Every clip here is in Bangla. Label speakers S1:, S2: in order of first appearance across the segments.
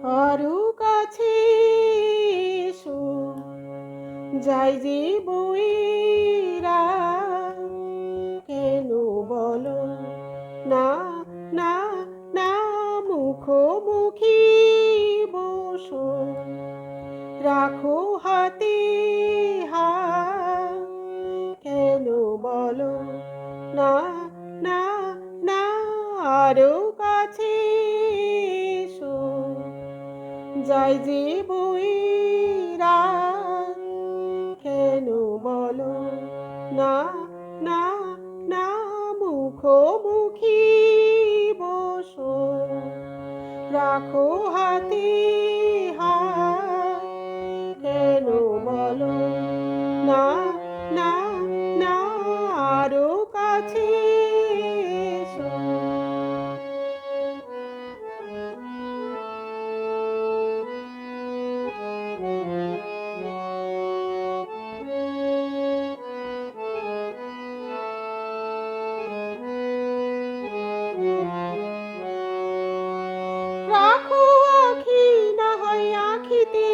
S1: আরো কাছে এসো, যাই যে বইরা, কেন বলো না, না, না, মুখোমুখি বসো, রাখো হাতে হাত, কেন বলো না, না, না, আরো কাছে এসো, যাই যে বইরা, কেন বলো না, না, না, মুখোমুখি বসো, রাখো হাতে হাত, কেন বলো না, না, না, আরো কাছে এসো। রাখো আখি না হয় আখিতে,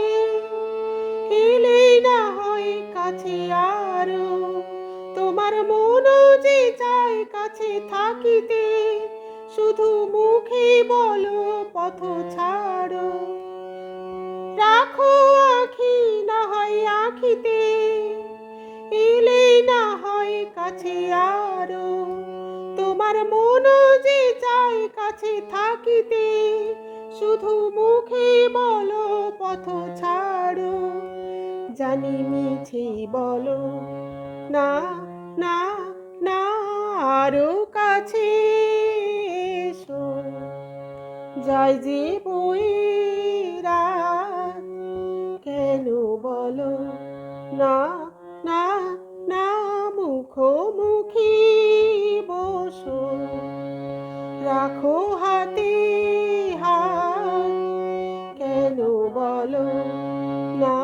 S1: এলেই না হয় কাছে আরো, তোমার মন যে চায় কাছে থাকিতে, শুধু মুখে বলো পথ ছাড়ো। রাখো আখি না হয় আখিতে, এলেই না হয় কাছে আরো, তোমার মন যে চায় কাছে থাকিতে, শুধু মুখে বলো পথ ছাড়ো। জানি মিছে বলো না, না, না, আরো কাছে এসো, যাই যে বইরা, কেন বলো না, না, না, মুখোমুখি বসো, রাখো হাতে হাত, কেন বলো না,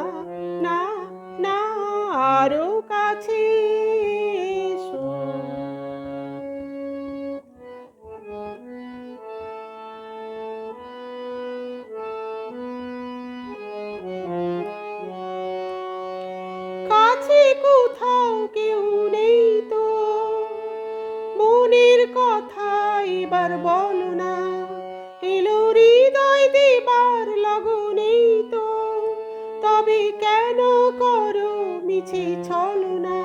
S1: না, না, আরো কাছে এসো। কাছে কোথাও কেউ নেই তো, মনের কথা এবার বলো না, এলো হৃদয় দেবার লগনেই তো, তবে কেন করো মিছে ছলনা।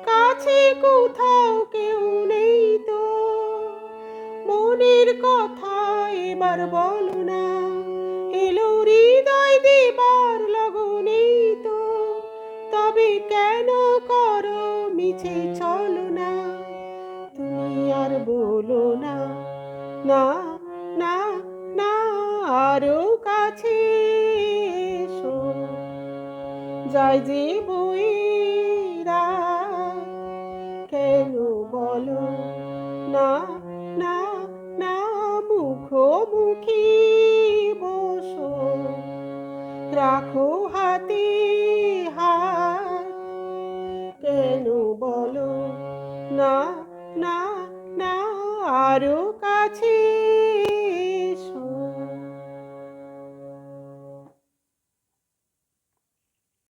S1: কাছে কোথাও কেউ নেই তো, মনের কথা এবার বলো না, এলো হৃদয় দেবার লগনেই তো, তবে কেন করো মিছে ছলনা। তুমি আর বলো না, না, না, না, আরো কাছে এসো, যাই যে বইরা, কেন বলো না, না, না, মুখোমুখি বসো, রাখো হাতে হাত, কেন বলো না, না, না, আরো